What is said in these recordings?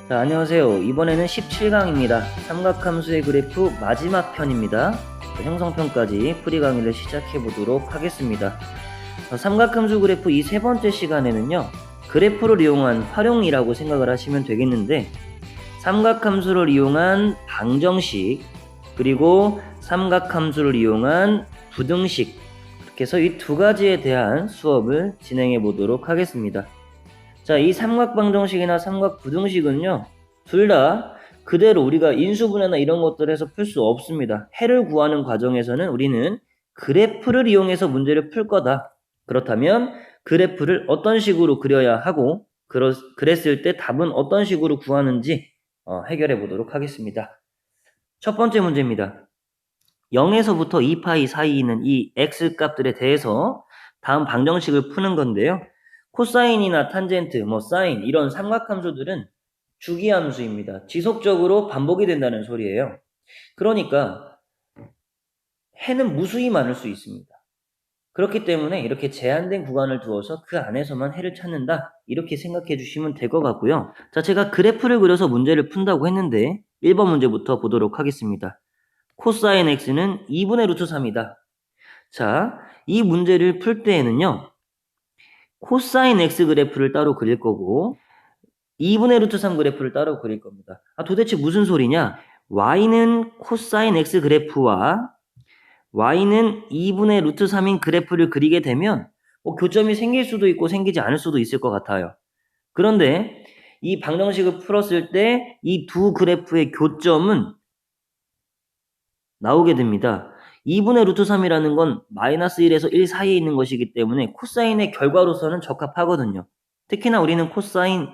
자, 안녕하세요. 이번에는 17강입니다. 삼각함수의 그래프 마지막 편입니다. 형성편까지 풀이 강의를 시작해 보도록 하겠습니다. 삼각함수 그래프 이 세 번째 시간에는요, 그래프를 이용한 활용이라고 생각을 하시면 되겠는데, 삼각함수를 이용한 방정식, 그리고 삼각함수를 이용한 부등식, 이렇게 해서 이 두 가지에 대한 수업을 진행해 보도록 하겠습니다. 자, 이 삼각방정식이나 삼각부등식은요, 둘 다 그대로 우리가 인수분해나 이런 것들에서 풀 수 없습니다. 해를 구하는 과정에서는 우리는 그래프를 이용해서 문제를 풀 거다. 그렇다면 그래프를 어떤 식으로 그려야 하고, 그랬을 때 답은 어떤 식으로 구하는지 해결해 보도록 하겠습니다. 첫 번째 문제입니다. 0에서부터 2파이 사이에 있는 이 x값들에 대해서 다음 방정식을 푸는 건데요. 코사인이나 탄젠트, 사인 이런 삼각함수들은 주기함수입니다. 지속적으로 반복이 된다는 소리예요. 그러니까 해는 무수히 많을 수 있습니다. 그렇기 때문에 이렇게 제한된 구간을 두어서 그 안에서만 해를 찾는다, 이렇게 생각해 주시면 될 것 같고요. 자, 제가 그래프를 그려서 문제를 푼다고 했는데 1번 문제부터 보도록 하겠습니다. 코사인 x는 2분의 루트 3이다. 자, 이 문제를 풀 때에는요, 코사인 x 그래프를 따로 그릴 거고 2분의 루트 3 그래프를 따로 그릴 겁니다. 도대체 무슨 소리냐? y는 코사인 x 그래프와 y는 2분의 루트 3인 그래프를 그리게 되면 교점이 생길 수도 있고 생기지 않을 수도 있을 것 같아요. 그런데 이 방정식을 풀었을 때 이 두 그래프의 교점은 나오게 됩니다. 2분의 루트 3이라는 건 마이너스 1에서 1 사이에 있는 것이기 때문에 코사인의 결과로서는 적합하거든요. 특히나 우리는 코사인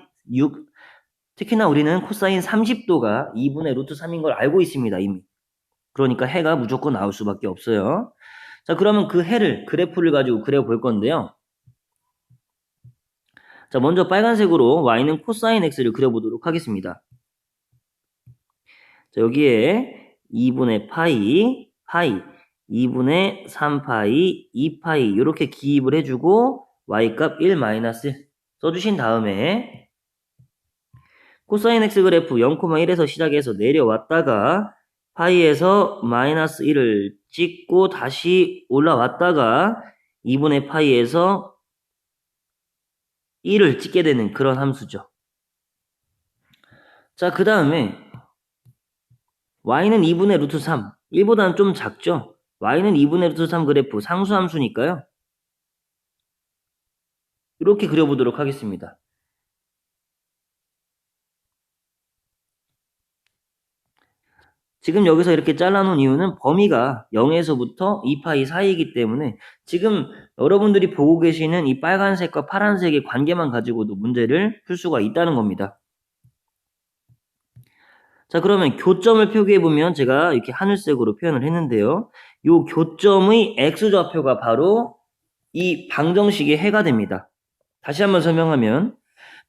30도가 2분의 루트 3인 걸 알고 있습니다, 이미. 그러니까 해가 무조건 나올 수밖에 없어요. 자, 그러면 그 해를, 그래프를 가지고 그려볼 건데요. 자, 먼저 빨간색으로 y는 코사인 x를 그려보도록 하겠습니다. 자, 여기에 2분의 파이, 2분의 3파이, 2파이 이렇게 기입을 해주고 y값 1 마이너스 써주신 다음에 코사인 x 그래프 0,1에서 시작해서 내려왔다가 파이에서 마이너스 1을 찍고 다시 올라왔다가 2분의 파이에서 1을 찍게 되는 그런 함수죠. 자, 그 다음에 y는 2분의 루트 3, 1보다는 좀 작죠? y는 2분의 루트 3 그래프 상수함수니까요. 이렇게 그려보도록 하겠습니다. 지금 여기서 이렇게 잘라놓은 이유는 범위가 0에서부터 2파이 사이이기 때문에 지금 여러분들이 보고 계시는 이 빨간색과 파란색의 관계만 가지고도 문제를 풀 수가 있다는 겁니다. 자, 그러면 교점을 표기해보면 제가 이렇게 하늘색으로 표현을 했는데요. 이 교점의 x좌표가 바로 이 방정식의 해가 됩니다. 다시 한번 설명하면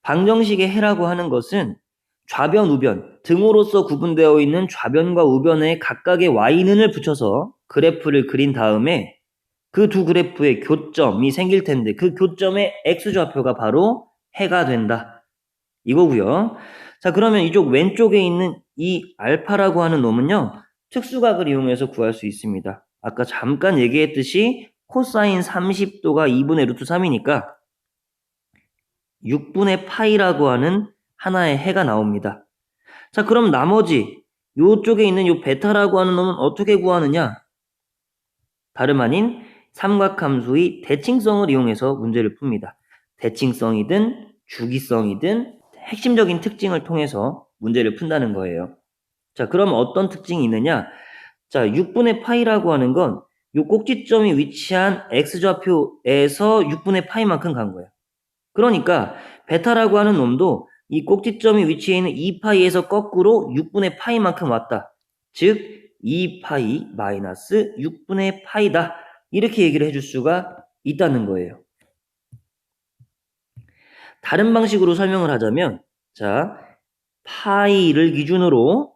방정식의 해라고 하는 것은 좌변, 우변 등으로서 구분되어 있는 좌변과 우변에 각각의 y는을 붙여서 그래프를 그린 다음에 그 두 그래프의 교점이 생길 텐데 그 교점의 x좌표가 바로 해가 된다, 이거고요. 자, 그러면 이쪽 왼쪽에 있는 이 알파라고 하는 놈은요, 특수각을 이용해서 구할 수 있습니다. 아까 잠깐 얘기했듯이 코사인 30도가 2분의 루트 3이니까 6분의 파이라고 하는 하나의 해가 나옵니다. 자, 그럼 나머지 요쪽에 있는 요 베타라고 하는 놈은 어떻게 구하느냐? 다름 아닌 삼각함수의 대칭성을 이용해서 문제를 풉니다. 대칭성이든 주기성이든 핵심적인 특징을 통해서 문제를 푼다는 거예요. 자, 그럼 어떤 특징이 있느냐? 자, 6분의 파이라고 하는 건 요 꼭지점이 위치한 x좌표에서 6분의 파이만큼 간 거예요. 그러니까 베타라고 하는 놈도 이 꼭지점이 위치해 있는 2파이에서 거꾸로 6분의 파이만큼 왔다. 즉 2파이 마이너스 6분의 파이다. 이렇게 얘기를 해줄 수가 있다는 거예요. 다른 방식으로 설명을 하자면, 자, 파이를 기준으로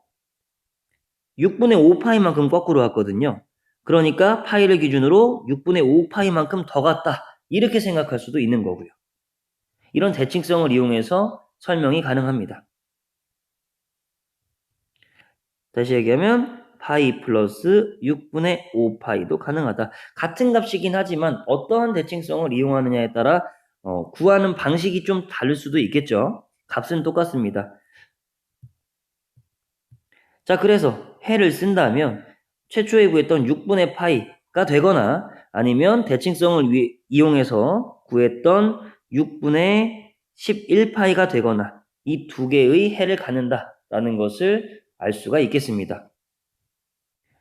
6분의 5파이만큼 거꾸로 왔거든요. 그러니까 파이를 기준으로 6분의 5파이만큼 더 갔다, 이렇게 생각할 수도 있는 거고요. 이런 대칭성을 이용해서 설명이 가능합니다. 다시 얘기하면 파이 플러스 6분의 5파이도 가능하다. 같은 값이긴 하지만 어떠한 대칭성을 이용하느냐에 따라 구하는 방식이 좀 다를 수도 있겠죠. 값은 똑같습니다. 자, 그래서 해를 쓴다면 최초에 구했던 6분의 파이가 되거나 아니면 대칭성을 이용해서 구했던 6분의 11파이가 되거나 이 두 개의 해를 갖는다라는 것을 알 수가 있겠습니다.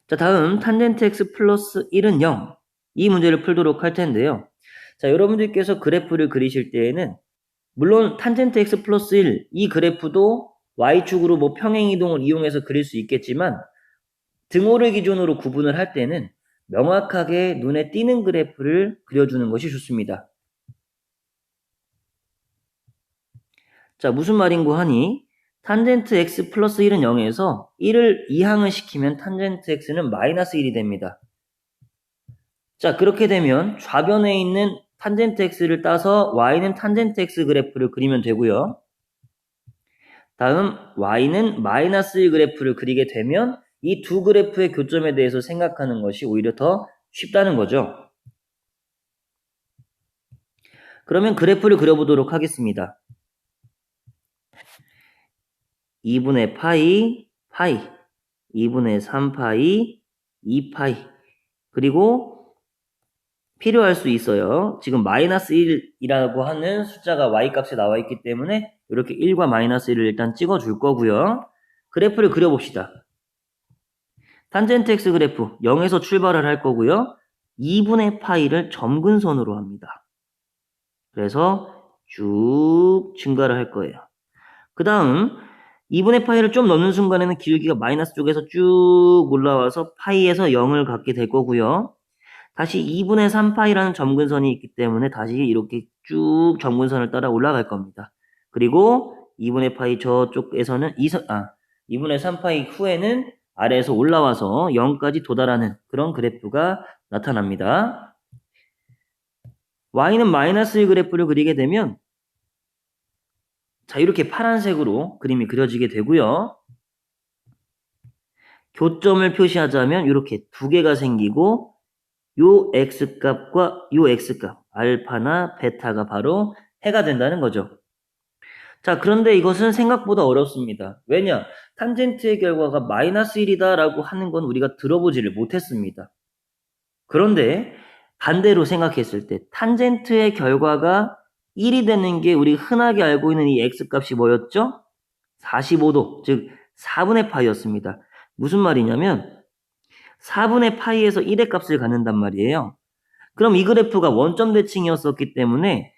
자, 다음 탄젠트 x 플러스 1은 0. 이 문제를 풀도록 할 텐데요. 자, 여러분들께서 그래프를 그리실 때에는 물론 탄젠트 x 플러스 1, 이 그래프도 y축으로 뭐 평행이동을 이용해서 그릴 수 있겠지만 등호를 기준으로 구분을 할 때는 명확하게 눈에 띄는 그래프를 그려주는 것이 좋습니다. 자, 무슨 말인고 하니 탄젠트 x 플러스 1은 0에서 1을 이항을 시키면 탄젠트 x는 마이너스 1이 됩니다. 자, 그렇게 되면 좌변에 있는 탄젠트 x를 따서 y는 탄젠트 x 그래프를 그리면 되고요. 다음 y는 마이너스 1 그래프를 그리게 되면 이 두 그래프의 교점에 대해서 생각하는 것이 오히려 더 쉽다는 거죠. 그러면 그래프를 그려보도록 하겠습니다. 2분의 파이, 2분의 3파이, 2파이, 그리고 필요할 수 있어요. 지금 마이너스 1이라고 하는 숫자가 y 값에 나와 있기 때문에 이렇게 1과 마이너스 1을 일단 찍어 줄 거고요. 그래프를 그려봅시다. 탄젠트 x 그래프 0에서 출발을 할 거고요. 2분의 파이를 점근선으로 합니다. 그래서 쭉 증가를 할 거예요. 그 다음 2분의 파이를 좀 넘는 순간에는 길기가 마이너스 쪽에서 쭉 올라와서 파이에서 0을 갖게 될 거고요. 다시 2분의 3파이라는 점근선이 있기 때문에 다시 이렇게 쭉 점근선을 따라 올라갈 겁니다. 그리고 2분의 파이 저쪽에서는 2분의 3파이 후에는 아래에서 올라와서 0까지 도달하는 그런 그래프가 나타납니다. y는 마이너스 1 그래프를 그리게 되면 자, 이렇게 파란색으로 그림이 그려지게 되고요. 교점을 표시하자면 이렇게 두 개가 생기고 요 x값과 요 x값, 알파나 베타가 바로 해가 된다는 거죠. 자, 그런데 이것은 생각보다 어렵습니다. 왜냐? 탄젠트의 결과가 마이너스 1이다 라고 하는 건 우리가 들어보지를 못했습니다. 그런데 반대로 생각했을 때 탄젠트의 결과가 1이 되는 게 우리 흔하게 알고 있는 이 x값이 뭐였죠? 45도, 즉 4분의 파이였습니다. 무슨 말이냐면 4분의 파이에서 1의 값을 갖는단 말이에요. 그럼 이 그래프가 원점 대칭이었었기 때문에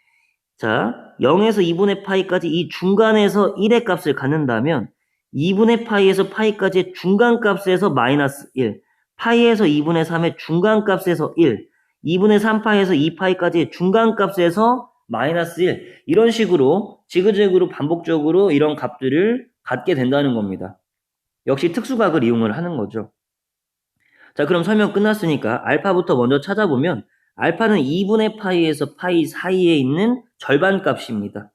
자, 0에서 2분의 파이까지 이 중간에서 1의 값을 갖는다면 2분의 파이에서 파이까지의 중간값에서 마이너스 1, 파이에서 2분의 3의 중간값에서 1, 2분의 3파이에서 2파이까지의 중간값에서 마이너스 1, 이런 식으로 지그재그로 반복적으로 이런 값들을 갖게 된다는 겁니다. 역시 특수각을 이용을 하는 거죠. 자, 그럼 설명 끝났으니까 알파부터 먼저 찾아보면 알파는 2분의 파이에서 파이 사이에 있는 절반 값입니다.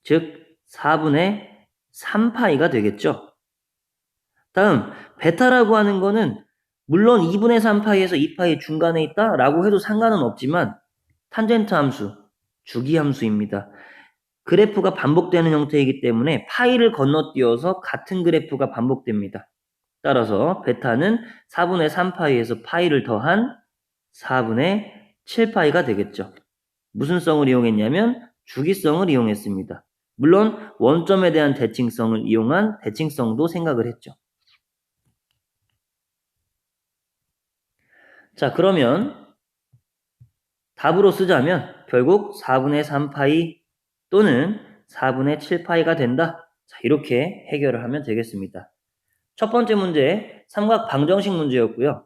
즉 4분의 3파이가 되겠죠. 다음 베타라고 하는 거는 물론 2분의 3파이에서 2파이 중간에 있다라고 해도 상관은 없지만 탄젠트 함수, 주기 함수입니다. 그래프가 반복되는 형태이기 때문에 파이를 건너뛰어서 같은 그래프가 반복됩니다. 따라서 베타는 4분의 3파이에서 파이를 더한 4분의 7파이가 되겠죠. 무슨 성을 이용했냐면 주기성을 이용했습니다. 물론 원점에 대한 대칭성을 이용한 대칭성도 생각을 했죠. 자, 그러면 답으로 쓰자면 결국 4분의 3파이 또는 4분의 7파이가 된다. 자, 이렇게 해결을 하면 되겠습니다. 첫 번째 문제 삼각 방정식 문제였고요.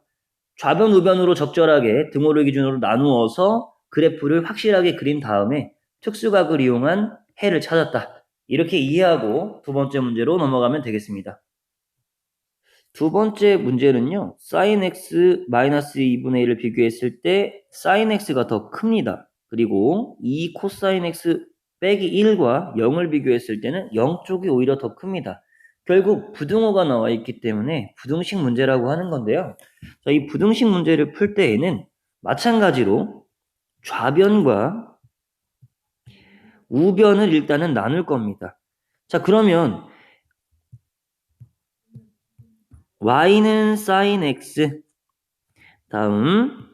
좌변 우변으로 적절하게 등호를 기준으로 나누어서 그래프를 확실하게 그린 다음에 특수각을 이용한 해를 찾았다. 이렇게 이해하고 두 번째 문제로 넘어가면 되겠습니다. 두 번째 문제는요. sin x 마이너스 2분의 1을 비교했을 때 sin x가 더 큽니다. 그리고 2 코사인 x 빼기 1과 0을 비교했을 때는 0쪽이 오히려 더 큽니다. 결국 부등호가 나와 있기 때문에 부등식 문제라고 하는 건데요. 자, 이 부등식 문제를 풀 때에는 마찬가지로 좌변과 우변을 일단은 나눌 겁니다. 자, 그러면 y는 sin x, 다음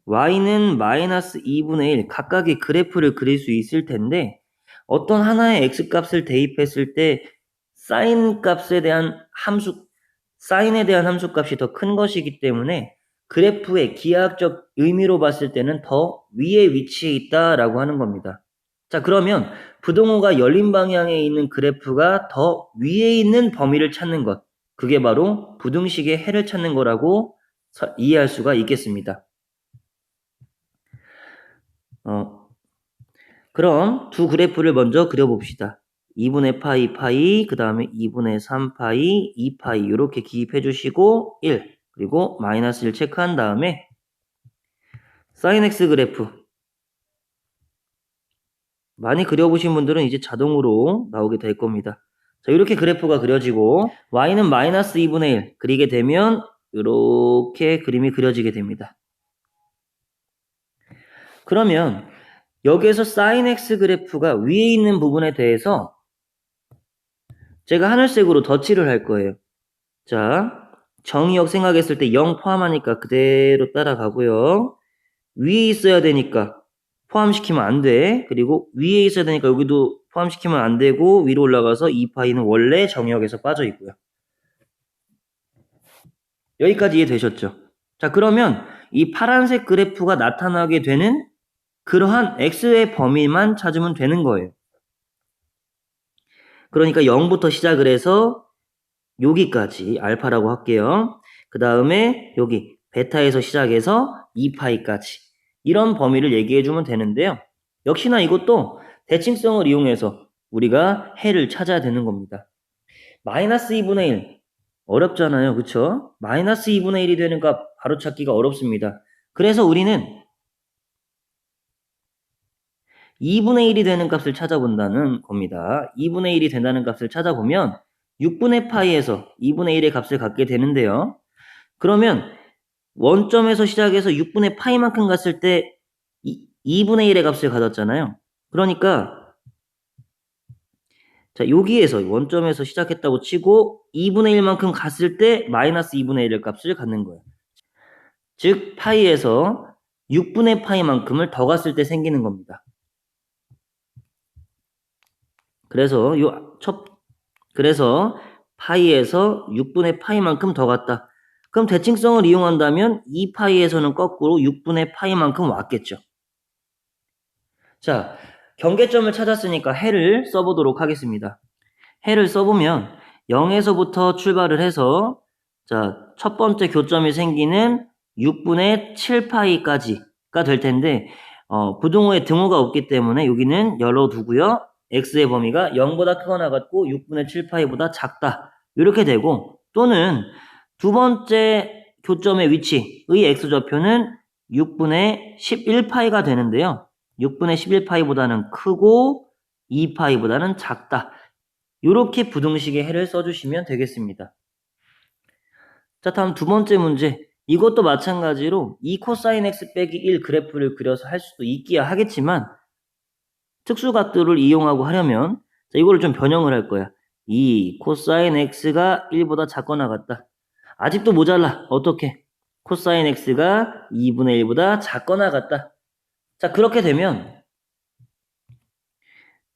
y는 마이너스 2분의 1, 각각의 그래프를 그릴 수 있을 텐데 어떤 하나의 x값을 대입했을 때 sin 값에 대한 함수, sin에 대한 함수값이 더 큰 것이기 때문에 그래프의 기하학적 의미로 봤을 때는 더 위에 위치해 있다라고 하는 겁니다. 자, 그러면 부등호가 열린 방향에 있는 그래프가 더 위에 있는 범위를 찾는 것, 그게 바로 부등식의 해를 찾는 거라고 이해할 수가 있겠습니다. 그럼 두 그래프를 먼저 그려봅시다. 2분의 파이, 그 다음에 2분의 3파이, 2파이 이렇게 기입해 주시고 1, 그리고 마이너스 1 체크한 다음에 sin x 그래프 많이 그려보신 분들은 이제 자동으로 나오게 될 겁니다. 자, 이렇게 그래프가 그려지고 y는 마이너스 2분의 1 그리게 되면 이렇게 그림이 그려지게 됩니다. 그러면 여기에서 sin x 그래프가 위에 있는 부분에 대해서 제가 하늘색으로 덧칠을 할 거예요. 자, 정의역 생각했을 때 0 포함하니까 그대로 따라가고요. 위에 있어야 되니까 포함시키면 안 돼. 그리고 위에 있어야 되니까 여기도 포함시키면 안 되고 위로 올라가서 2파이는 원래 정의역에서 빠져 있고요. 여기까지 이해되셨죠? 자, 그러면 이 파란색 그래프가 나타나게 되는 그러한 x의 범위만 찾으면 되는 거예요. 그러니까 0부터 시작을 해서 여기까지 알파라고 할게요. 그 다음에 여기 베타에서 시작해서 2파이까지 이런 범위를 얘기해주면 되는데요. 역시나 이것도 대칭성을 이용해서 우리가 해를 찾아야 되는 겁니다. 마이너스 2분의 1 어렵잖아요. 그쵸? 마이너스 2분의 1이 되는 값 바로 찾기가 어렵습니다. 그래서 우리는 2분의 1이 되는 값을 찾아본다는 겁니다. 2분의 1이 된다는 값을 찾아보면 6분의 파이에서 2분의 1의 값을 갖게 되는데요. 그러면 원점에서 시작해서 6분의 파이만큼 갔을 때 2분의 1의 값을 가졌잖아요. 그러니까 자, 여기에서 원점에서 시작했다고 치고 2분의 1만큼 갔을 때 마이너스 2분의 1의 값을 갖는 거예요. 즉 파이에서 6분의 파이만큼을 더 갔을 때 생기는 겁니다. 그래서 그래서 파이에서 6분의 파이만큼 더 갔다. 그럼 대칭성을 이용한다면 2파이에서는 거꾸로 6분의 파이만큼 왔겠죠. 자, 경계점을 찾았으니까 해를 써보도록 하겠습니다. 해를 써보면 0에서부터 출발을 해서 자, 첫 번째 교점이 생기는 6분의 7파이까지가 될 텐데 부등호에 등호가 없기 때문에 여기는 열어두고요. x의 범위가 0보다 크거나 같고 6분의 7파이보다 작다. 이렇게 되고 또는 두 번째 교점의 위치의 x좌표는 6분의 11파이가 되는데요. 6분의 11파이보다는 크고 2파이보다는 작다. 이렇게 부등식의 해를 써주시면 되겠습니다. 자, 다음 두 번째 문제. 이것도 마찬가지로 2 코사인 x 빼기 1 그래프를 그려서 할 수도 있기야 하겠지만 특수각도를 이용하고 하려면 자, 이거를 좀 변형을 할 거야. 2 코사인 x가 1보다 작거나 같다. 아직도 모자라. 어떻게? 코사인 x가 2분의 1보다 작거나 같다. 자, 그렇게 되면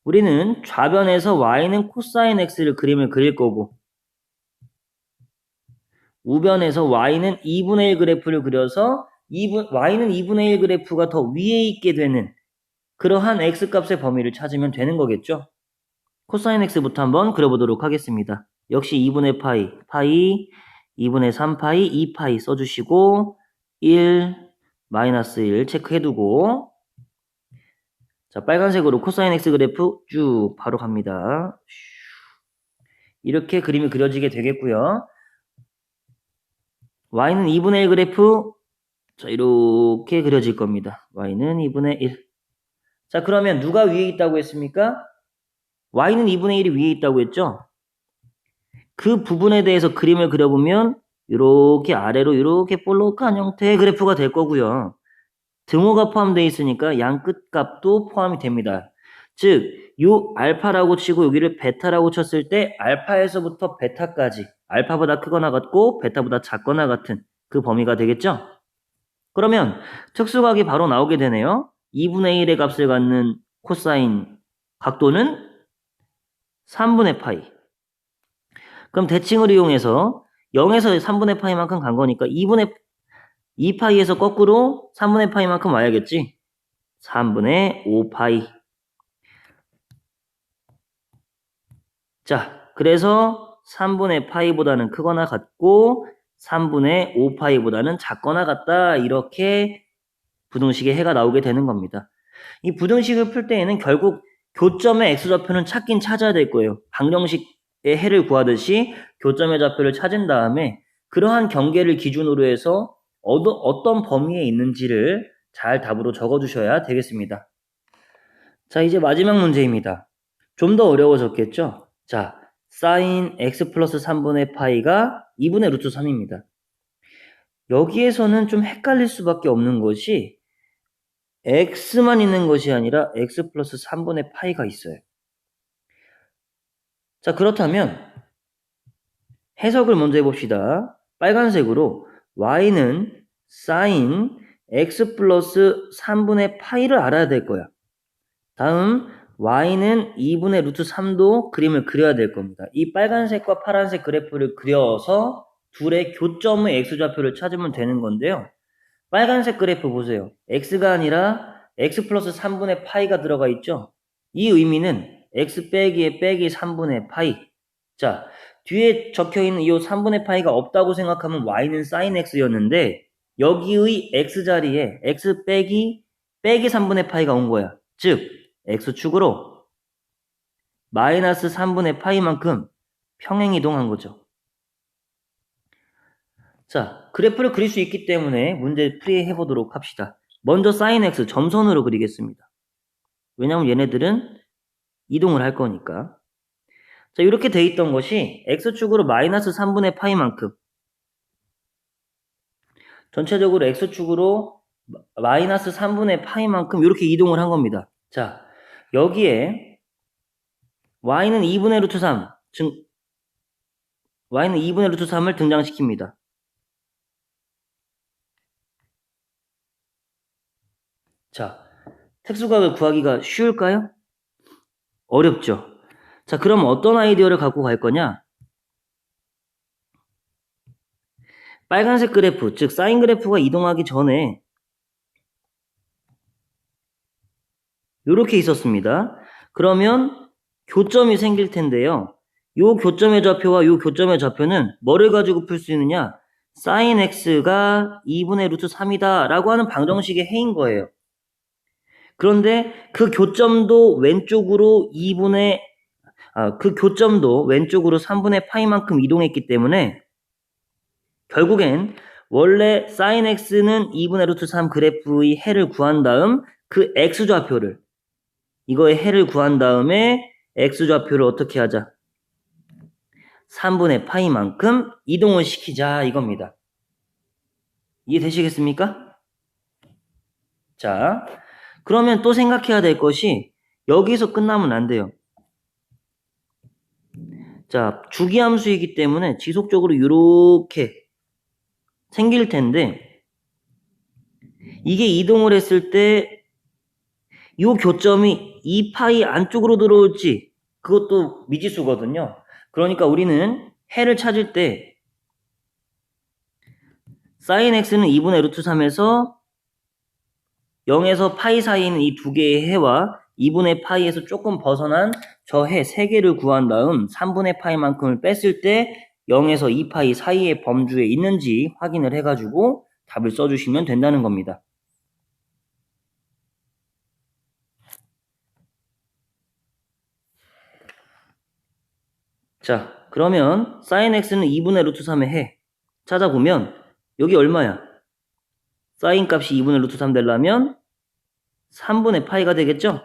우리는 좌변에서 y는 코사인 x를 그림을 그릴 거고 우변에서 y는 2분의 1 그래프를 그려서 y는 2분의 1 그래프가 더 위에 있게 되는 그러한 x값의 범위를 찾으면 되는 거겠죠. 코사인 x부터 한번 그려보도록 하겠습니다. 역시 2분의 파이, 2분의 3파이, 2파이 써주시고 1, 마이너스 1 체크해두고 자, 빨간색으로 코사인 x 그래프 쭉 바로 갑니다. 이렇게 그림이 그려지게 되겠고요. y는 2분의 1 그래프 자, 이렇게 그려질 겁니다. y는 2분의 1. 자, 그러면 누가 위에 있다고 했습니까? y는 2분의 1이 위에 있다고 했죠? 그 부분에 대해서 그림을 그려보면 이렇게 아래로 이렇게 볼록한 형태의 그래프가 될 거고요. 등호가 포함되어 있으니까 양 끝값도 포함이 됩니다. 즉, 요 알파라고 치고 여기를 베타라고 쳤을 때 알파에서부터 베타까지 알파보다 크거나 같고 베타보다 작거나 같은 그 범위가 되겠죠? 그러면 특수각이 바로 나오게 되네요. 2분의 1의 값을 갖는 코사인 각도는 3분의 파이. 그럼 대칭을 이용해서 0에서 3분의 파이만큼 간 거니까 2파이에서 거꾸로 3분의 파이만큼 와야겠지. 3분의 5파이. 자, 그래서 3분의 파이보다는 크거나 같고 3분의 5파이보다는 작거나 같다. 이렇게 부등식의 해가 나오게 되는 겁니다. 이 부등식을 풀 때에는 결국 교점의 x좌표는 찾긴 찾아야 될 거예요. 방정식의 해를 구하듯이 교점의 좌표를 찾은 다음에 그러한 경계를 기준으로 해서 어떤 범위에 있는지를 잘 답으로 적어주셔야 되겠습니다. 자, 이제 마지막 문제입니다. 좀 더 어려워졌겠죠? 자, sin x 플러스 3분의 파이가 2분의 루트 3입니다. 여기에서는 좀 헷갈릴 수밖에 없는 것이 x만 있는 것이 아니라 x 플러스 3분의 파이가 있어요. 자, 그렇다면 해석을 먼저 해봅시다. 빨간색으로 y는 sin x 플러스 3분의 파이를 알아야 될 거야. 다음 y는 2분의 루트 3도 그림을 그려야 될 겁니다. 이 빨간색과 파란색 그래프를 그려서 둘의 교점의 x좌표를 찾으면 되는 건데요. 빨간색 그래프 보세요. x가 아니라 x 플러스 3분의 파이가 들어가 있죠. 이 의미는 x 빼기에 빼기 3분의 파이. 자, 뒤에 적혀있는 이 3분의 파이가 없다고 생각하면 y는 sin x였는데 여기의 x 자리에 x 빼기 3분의 파이가 온 거야. 즉 x축으로 마이너스 3분의 파이만큼 평행이동한 거죠. 자, 그래프를 그릴 수 있기 때문에 문제 풀이해 보도록 합시다. 먼저 sin x 점선으로 그리겠습니다. 왜냐하면 얘네들은 이동을 할 거니까. 자, 이렇게 돼 있던 것이 x축으로 마이너스 3분의 파이만큼 전체적으로 x축으로 마이너스 3분의 파이만큼 이렇게 이동을 한 겁니다. 자, 여기에 y는 2분의 루트 3, 즉 y는 2분의 루트 3을 등장시킵니다. 자, 특수각을 구하기가 쉬울까요? 어렵죠. 자, 그럼 어떤 아이디어를 갖고 갈 거냐? 빨간색 그래프, 즉 사인 그래프가 이동하기 전에 이렇게 있었습니다. 그러면 교점이 생길 텐데요. 요 교점의 좌표와 요 교점의 좌표는 뭐를 가지고 풀 수 있느냐? sin x가 2분의 루트 3이다 라고 하는 방정식의 해인 거예요. 그런데 그 교점도 왼쪽으로 그 교점도 왼쪽으로 3분의 파이만큼 이동했기 때문에 결국엔 원래 sin x는 2분의 루트 3 그래프의 해를 구한 다음 그 x좌표를 이거의 해를 구한 다음에 x좌표를 어떻게 하자? 3분의 파이만큼 이동을 시키자 이겁니다. 이해되시겠습니까? 자, 그러면 또 생각해야 될 것이 여기서 끝나면 안 돼요. 자, 주기함수이기 때문에 지속적으로 이렇게 생길 텐데 이게 이동을 했을 때 이 교점이 2파이 안쪽으로 들어올지 그것도 미지수거든요. 그러니까 우리는 해를 찾을 때 sin x는 2분의 루트 3에서 0에서 파이 사이에 있는 이 두 개의 해와 2분의 파이에서 조금 벗어난 저 해 3개를 구한 다음 3분의 파이만큼을 뺐을 때 0에서 2파이 사이의 범주에 있는지 확인을 해가지고 답을 써주시면 된다는 겁니다. 자, 그러면 sin x는 2분의 루트 3의 해 찾아보면 여기 얼마야? sin 값이 2분의 루트 3 되려면 3분의 파이가 되겠죠?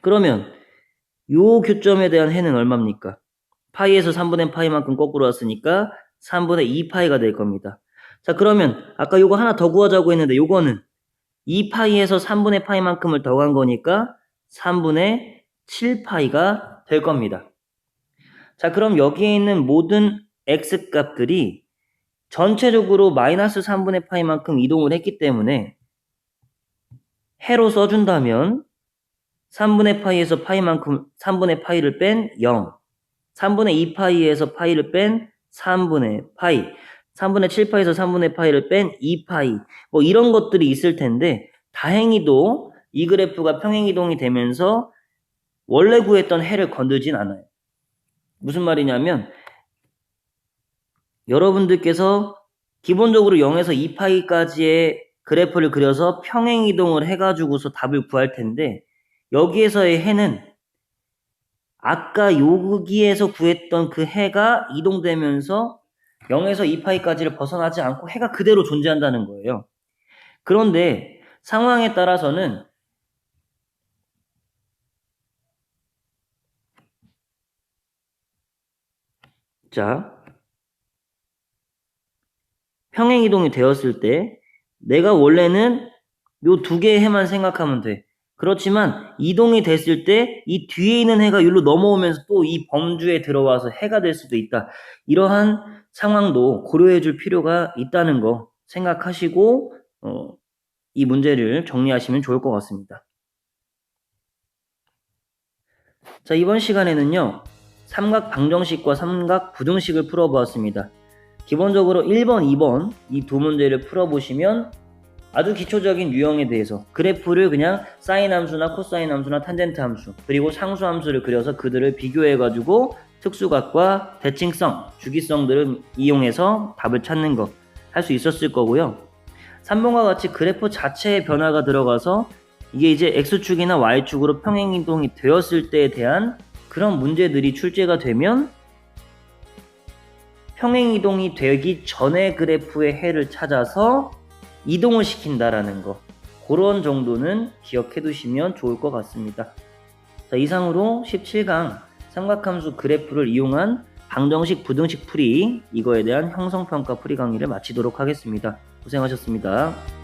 그러면 요 교점에 대한 해는 얼마입니까? 파이에서 3분의 파이만큼 거꾸로 왔으니까 3분의 2파이가 될 겁니다. 자, 그러면 아까 요거 하나 더 구하자고 했는데 요거는 2파이에서 3분의 파이만큼을 더한 거니까 3분의 7파이가 될 겁니다. 자, 그럼 여기에 있는 모든 x값들이 전체적으로 마이너스 3분의 파이만큼 이동을 했기 때문에 해로 써준다면 3분의 파이에서 파이만큼 3분의 파이를 뺀 0, 3분의 2파이에서 파이를 뺀 3분의 파이, 3분의 7파이에서 3분의 파이를 뺀 2파이, 뭐 이런 것들이 있을 텐데 다행히도 이 그래프가 평행이동이 되면서 원래 구했던 해를 건들진 않아요. 무슨 말이냐면 여러분들께서 기본적으로 0에서 2파이까지의 그래프를 그려서 평행이동을 해가지고서 답을 구할 텐데 여기에서의 해는 아까 여기에서 구했던 그 해가 이동되면서 0에서 2파이까지를 벗어나지 않고 해가 그대로 존재한다는 거예요. 그런데 상황에 따라서는 자, 평행이동이 되었을 때 내가 원래는 요 두 개의 해만 생각하면 돼. 그렇지만 이동이 됐을 때 이 뒤에 있는 해가 여기로 넘어오면서 또 이 범주에 들어와서 해가 될 수도 있다. 이러한 상황도 고려해 줄 필요가 있다는 거 생각하시고 이 문제를 정리하시면 좋을 것 같습니다. 자, 이번 시간에는요. 삼각 방정식과 삼각 부등식을 풀어보았습니다. 기본적으로 1번, 2번 이 두 문제를 풀어보시면 아주 기초적인 유형에 대해서 그래프를 그냥 사인 함수나 코사인 함수나 탄젠트 함수 그리고 상수 함수를 그려서 그들을 비교해가지고 특수각과 대칭성, 주기성들을 이용해서 답을 찾는 거 할 수 있었을 거고요. 3번과 같이 그래프 자체에 변화가 들어가서 이게 이제 X축이나 Y축으로 평행이동이 되었을 때에 대한 그런 문제들이 출제가 되면 평행이동이 되기 전의 그래프의 해를 찾아서 이동을 시킨다라는 거 그런 정도는 기억해 두시면 좋을 것 같습니다. 자, 이상으로 17강 삼각함수 그래프를 이용한 방정식 부등식 풀이 이거에 대한 형성평가 풀이 강의를 마치도록 하겠습니다. 고생하셨습니다.